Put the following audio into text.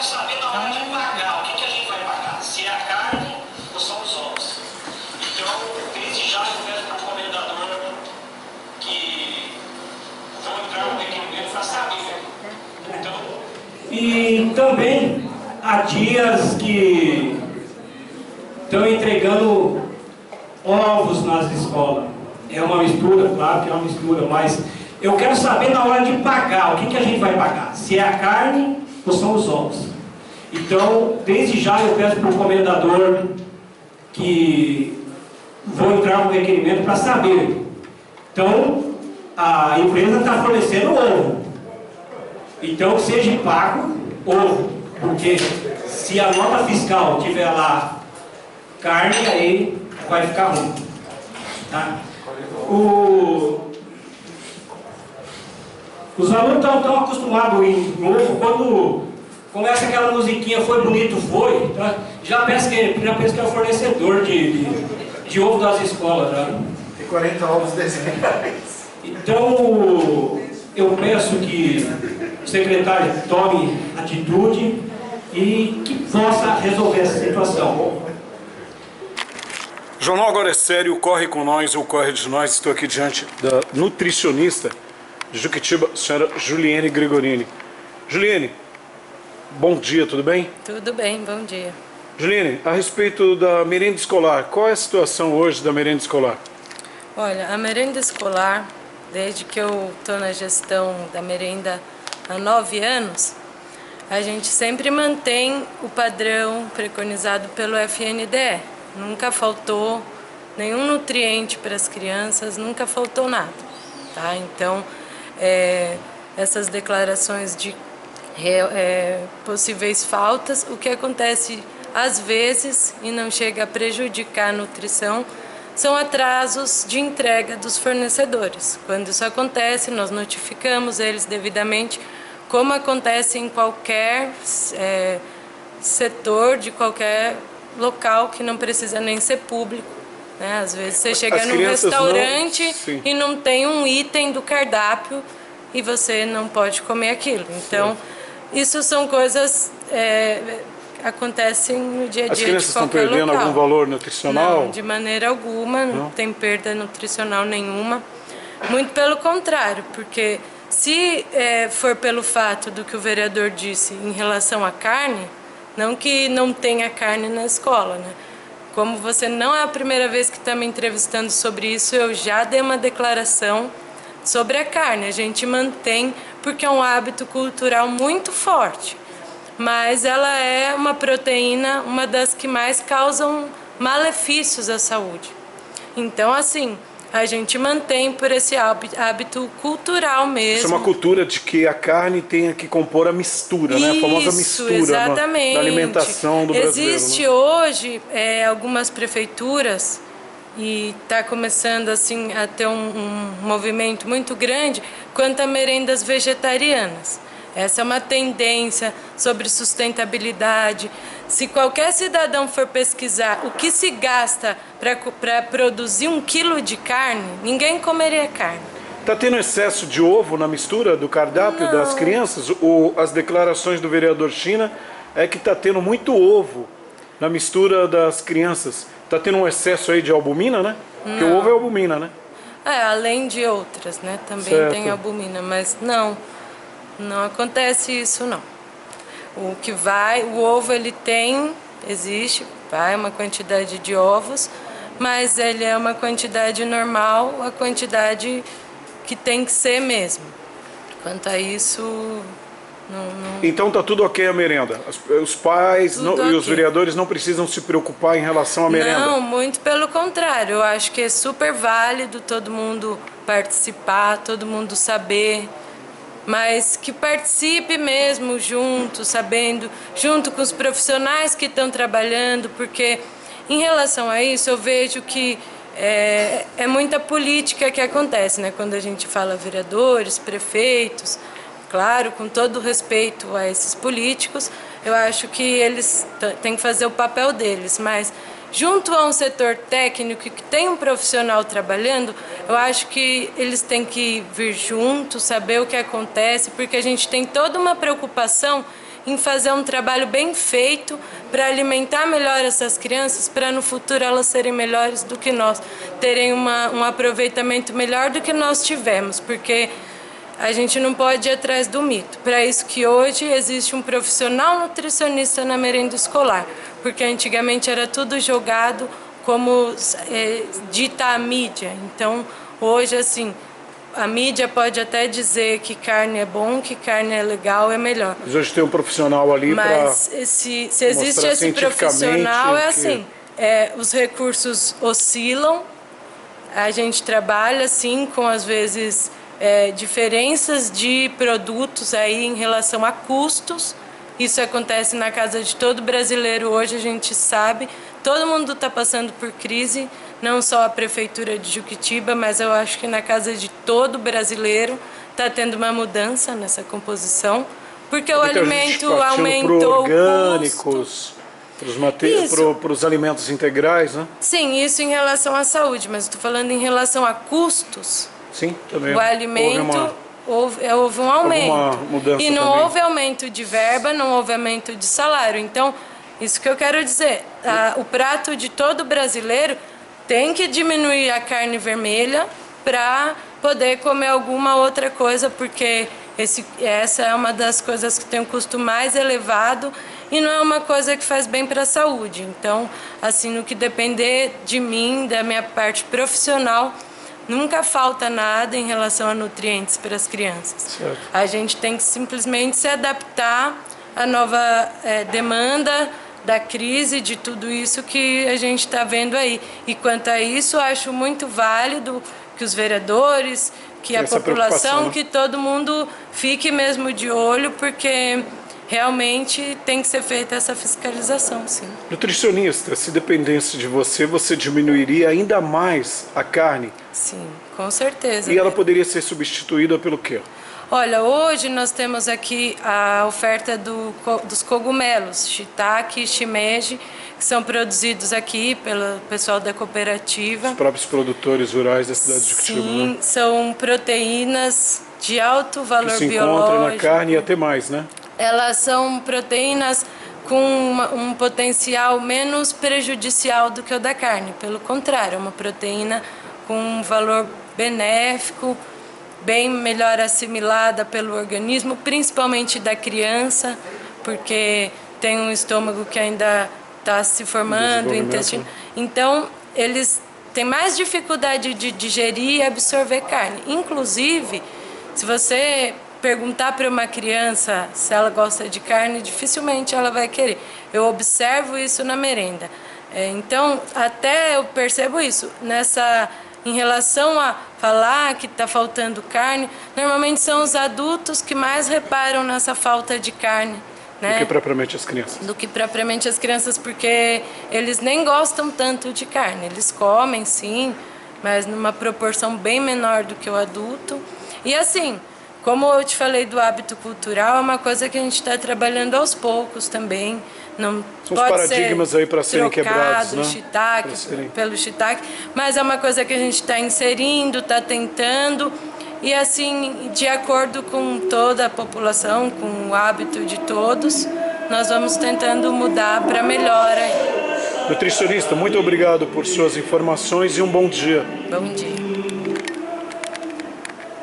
saber na hora de pagar, o que a gente vai pagar? Se é a carne ou são os ovos. Então, desde já eu peço para o comendador que vão entrar no requerimento para saber. Então, e também há dias que estão entregando ovos nas escolas. É uma mistura, claro que é uma mistura, mas eu quero saber na hora de pagar, o que a gente vai pagar? Se é a carne ou são os ovos? Então, desde já eu peço para o comendador que vou entrar no requerimento para saber. Então, a empresa está fornecendo ovo. Então, que seja pago ovo. Porque se a nota fiscal tiver lá carne, aí vai ficar ruim. Tá? Os alunos estão tão acostumados em ovo, quando começa aquela musiquinha foi bonito, foi, tá? já pensa que é o fornecedor de ovo das escolas. Tá? Tem 40 ovos desenhados. Então, eu peço que o secretário tome atitude e que possa resolver essa situação. O Jornal Agora é Sério, corre com nós ou corre de nós. Estou aqui diante da nutricionista de Juquitiba, a senhora Juliene Gregorini. Juliene, bom dia, tudo bem? Tudo bem, bom dia. Juliene, a respeito da merenda escolar, qual é a situação hoje da merenda escolar? Olha, a merenda escolar, desde que eu estou na gestão da merenda há 9 anos, a gente sempre mantém o padrão preconizado pelo FNDE. Nunca faltou nenhum nutriente para as crianças, nunca faltou nada. Tá? Então, essas declarações de possíveis faltas, o que acontece às vezes e não chega a prejudicar a nutrição, são atrasos de entrega dos fornecedores. Quando isso acontece, nós notificamos eles devidamente, como acontece em qualquer setor de qualquer local que não precisa nem ser público. Né? Às vezes você chega num restaurante e não tem um item do cardápio e você não pode comer aquilo. Então, isso são coisas acontecem no dia a dia de qualquer local. As crianças estão perdendo algum valor nutricional? Não, de maneira alguma, não tem perda nutricional nenhuma. Muito pelo contrário, porque se for pelo fato do que o vereador disse em relação à carne, não que não tenha carne na escola, né? Como você não é a primeira vez que está me entrevistando sobre isso, eu já dei uma declaração sobre a carne. A gente mantém porque é um hábito cultural muito forte, mas ela é uma proteína, uma das que mais causam malefícios à saúde. Então, assim, a gente mantém por esse hábito cultural mesmo. Isso é uma cultura de que a carne tenha que compor a mistura, né? A famosa mistura exatamente. Da alimentação do brasileiro. Existe hoje algumas prefeituras, e está começando assim, a ter um movimento muito grande quanto a merendas vegetarianas. Essa é uma tendência sobre sustentabilidade. Se qualquer cidadão for pesquisar o que se gasta para produzir 1 quilo de carne, ninguém comeria carne. Está tendo excesso de ovo na mistura do cardápio das crianças? As declarações do vereador China é que está tendo muito ovo na mistura das crianças. Está tendo um excesso aí de albumina, né? Porque o ovo é albumina, né? Além de outras, né? Também tem albumina, mas não acontece isso, não. O ovo ele existe, vai uma quantidade de ovos, mas ele é uma quantidade normal, a quantidade que tem que ser mesmo. Quanto a isso, não... Então tá tudo ok a merenda? Os pais e os vereadores não precisam se preocupar em relação à merenda? Não, muito pelo contrário. Eu acho que é super válido todo mundo participar, todo mundo saber, mas que participe mesmo junto, sabendo, junto com os profissionais que estão trabalhando, porque em relação a isso eu vejo que é muita política que acontece, né? Quando a gente fala vereadores, prefeitos, claro, com todo respeito a esses políticos, eu acho que eles têm que fazer o papel deles, mas junto a um setor técnico que tem um profissional trabalhando, eu acho que eles têm que vir juntos, saber o que acontece, porque a gente tem toda uma preocupação em fazer um trabalho bem feito para alimentar melhor essas crianças, para no futuro elas serem melhores do que nós, terem um aproveitamento melhor do que nós tivemos, porque a gente não pode ir atrás do mito. Para isso que hoje existe um profissional nutricionista na merenda escolar, porque antigamente era tudo jogado como dita a mídia. Então, hoje, assim, a mídia pode até dizer que carne é bom, que carne é legal, é melhor. Mas hoje tem um profissional ali para Mas se existe esse profissional, é assim, os recursos oscilam, a gente trabalha, assim, com, às vezes, diferenças de produtos aí em relação a custos. Isso acontece na casa de todo brasileiro hoje, a gente sabe. Todo mundo está passando por crise, não só a prefeitura de Juquitiba, mas eu acho que na casa de todo brasileiro está tendo uma mudança nessa composição, porque o alimento aumentou orgânicos, para os alimentos integrais, né? Sim, isso em relação à saúde, mas estou falando em relação a custos. Sim, também. O alimento houve um aumento. E não também. houve aumento de verba, não houve aumento de salário. Então, isso que eu quero dizer, o prato de todo brasileiro tem que diminuir a carne vermelha para poder comer alguma outra coisa, porque essa é uma das coisas que tem um custo mais elevado e não é uma coisa que faz bem para a saúde. Então, assim, no que depender de mim, da minha parte profissional, nunca falta nada em relação a nutrientes para as crianças. Certo. A gente tem que simplesmente se adaptar à nova demanda da crise, de tudo isso que a gente está vendo aí. E quanto a isso, acho muito válido que os vereadores, que a população, que todo mundo fique mesmo de olho, porque realmente tem que ser feita essa fiscalização, sim. Nutricionista, se dependesse de você, você diminuiria ainda mais a carne? Sim, com certeza. E ela poderia ser substituída pelo quê? Olha, hoje nós temos aqui a oferta dos cogumelos, shiitake e shimeji, que são produzidos aqui pelo pessoal da cooperativa. Os próprios produtores rurais da cidade de Juquitiba. Sim, né? São proteínas de alto valor que se biológico. encontra na carne e até mais, né? Elas são proteínas com um potencial menos prejudicial do que o da carne. Pelo contrário, é uma proteína com um valor benéfico, bem melhor assimilada pelo organismo, principalmente da criança, porque tem um estômago que ainda está se formando, o intestino. Então, eles têm mais dificuldade de digerir e absorver carne. Inclusive, se você perguntar para uma criança se ela gosta de carne, dificilmente ela vai querer. Eu observo isso na merenda. Então, até eu percebo isso. Em relação a falar que está faltando carne, normalmente são os adultos que mais reparam nessa falta de carne, né? Do que propriamente as crianças. Do que propriamente as crianças, porque eles nem gostam tanto de carne. Eles comem, sim, mas numa proporção bem menor do que o adulto. E assim, como eu te falei do hábito cultural, é uma coisa que a gente está trabalhando aos poucos também. Não são pode os paradigmas ser aí para serem quebrados, né? Pelo shiitake, mas é uma coisa que a gente está inserindo, está tentando, e assim, de acordo com toda a população, com o hábito de todos, nós vamos tentando mudar para melhor aí. Nutricionista, muito obrigado por suas informações e um bom dia. Bom dia.